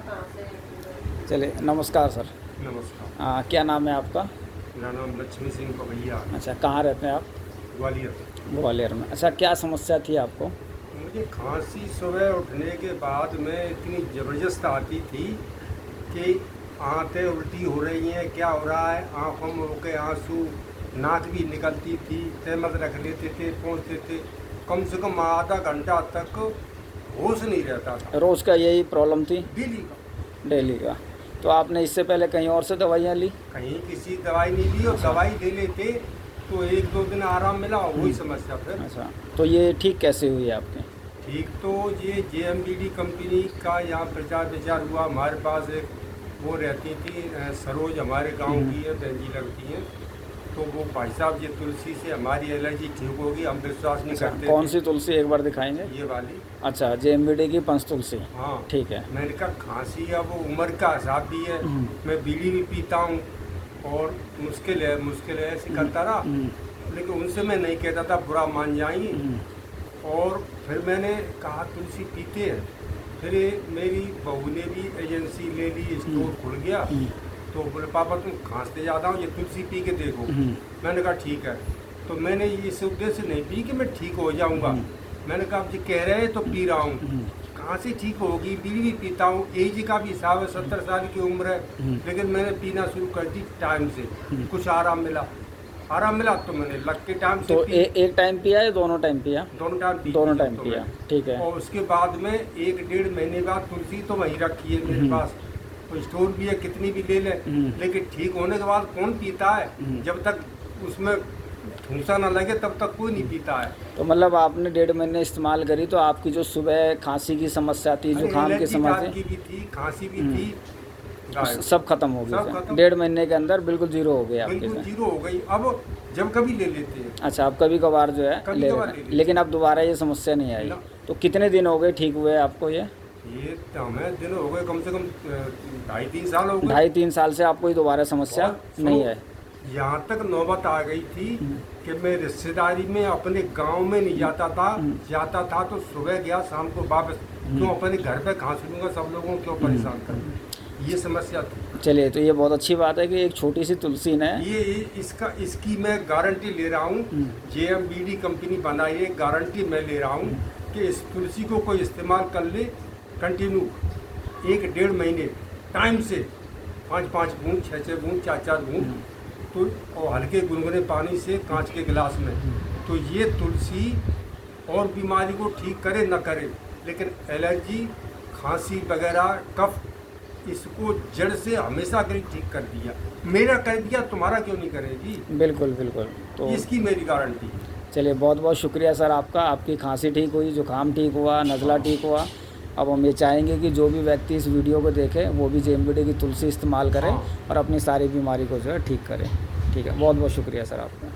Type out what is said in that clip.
चलिए, नमस्कार सर। नमस्कार। क्या नाम है आपका? मेरा नाम लक्ष्मी सिंह पवैया, अच्छा, कहाँ रहते हैं आप? ग्वालियर। ग्वालियर में। अच्छा, क्या समस्या थी आपको? मुझे खांसी सुबह उठने के बाद में इतनी ज़बरदस्त आती थी कि आंतें उल्टी हो रही हैं, क्या हो रहा है, आंखों में होके आंसू, नाक भी निकलती थी, तहमत रख लेते थे, पहुँचते थे। कम से कम आधा घंटा तक होश नहीं रहता था। रोज़ का यही प्रॉब्लम थी? डेली का। डेली का। तो आपने इससे पहले कहीं और से दवाइयाँ ली? कहीं किसी दवाई नहीं ली, और अच्छा। दवाई ले लेते तो एक दो दिन आराम मिला, वही समस्या फिर। अच्छा, तो ये ठीक कैसे हुई आपके? ठीक तो ये JMBD कंपनी का यहाँ प्रचार विचार हुआ। हमारे पास एक वो रहती थी सरोज, हमारे गांव की है, बहन जी लगती हैं। तो वो भाई साहब, ये तुलसी से हमारी एलर्जी ठीक होगी, हम विश्वास नहीं अच्छा, करते कौन थे। सी तुलसी एक बार दिखाएंगे? ये वाली। अच्छा, JMBD की पंच तुलसी। हाँ। ठीक है। मैंने कहा खांसी है, वो उम्र का हिसाब भी है, मैं बीड़ी भी पीता हूँ और मुश्किल है ऐसे करता रहा। लेकिन उनसे मैं नहीं कहता था, बुरा मान जाएंगी। और फिर मैंने कहा तुलसी पीते हैं। फिर मेरी बहू ने भी एजेंसी ले ली, स्टोर खुल गया। तो बोले पापा तुम खांसते ज़्यादा हो, ये तुलसी पी के देखो। मैंने कहा ठीक है। तो मैंने इस उद्देश्य से नहीं पी कि मैं ठीक हो जाऊंगा। मैंने कहा आप जी कह रहे हैं तो पी रहा हूँ, कहाँ से ठीक होगी। बीड़ी भी पीता हूँ, एज का भी हिसाब है, 70 साल की उम्र है। लेकिन मैंने पीना शुरू कर दी टाइम से, कुछ आराम मिला तो मैंने लग के टाइम से तो पी। एक टाइम पिया या दोनों टाइम पिया? दोनों टाइम पी। दोनों टाइम तो पिया, मैं। ठीक है। और उसके बाद में 1-1.5 महीने बाद तुलसी तो वहीं रखी है मेरे पास, तो स्टोर भी है, कितनी भी ले लें। लेकिन ठीक होने के बाद कौन पीता है? जब तक उसमें ठूंसा ना लगे तब तक कोई नहीं पीता है। तो मतलब आपने 1.5 महीने इस्तेमाल करी तो आपकी जो सुबह खांसी की समस्या थी, जुकाम की एलर्जी समस्या टाइप की भी थी, खांसी भी थी, गायब। सब खत्म हो सब गई? खत्म। 1.5 महीने के अंदर बिल्कुल जीरो हो गया आपके बिल्कुल साथ? जीरो हो गई। अब जब कभी ले लेते हैं। अच्छा, आप कभी कभार जो है कभी ले कभार रहे ले हैं, लेते। लेकिन अब दोबारा ये समस्या नहीं आई? ना। तो कितने दिन हो गए ठीक हुए आपको ये? ये तो हमें दिन हो गए कम से कम 2.5-3 साल हो गए। 2.5-3 साल से आपको ये दोबारा समस्या और नहीं सुनो, है? यहाँ तक नौबत आ गई थी कि मैं रिश्तेदारी में अपने गांव में नहीं जाता था तो सुबह गया, शाम को वापस। क्यों अपने घर पे खांस लूँगा, सब लोगों को क्यों परेशान करूँ, ये समस्या थी। चलिए, तो ये बहुत अच्छी बात है कि एक छोटी सी तुलसी ने ये इसकी मैं गारंटी ले रहा हूँ। JMBD कंपनी बनाई है, गारंटी मैं ले रहा हूँ कि इस तुलसी को कोई इस्तेमाल कर ले कंटिन्यू 1-1.5 महीने टाइम से, 5-5 बूंद, 6-6 बूंद, 4-4 बूंद, तो और हल्के गुनगुने पानी से कांच के गिलास में। तो ये तुलसी और बीमारी को ठीक करे न करे, लेकिन एलर्जी, खांसी वगैरह, कफ, इसको जड़ से हमेशा के लिए ठीक कर दिया। मेरा कर दिया, तुम्हारा क्यों नहीं करेगी? बिल्कुल बिल्कुल। तो इसकी मेरी गारंटी। चलिए, बहुत बहुत शुक्रिया सर आपका। आपकी खांसी ठीक हुई, जुकाम ठीक हुआ, नज़ला ठीक हुआ। अब हम ये चाहेंगे कि जो भी व्यक्ति इस वीडियो को देखे वो भी JMBD की तुलसी इस्तेमाल करें और अपनी सारी बीमारी को जो है ठीक करें। ठीक है, बहुत बहुत शुक्रिया सर आपका।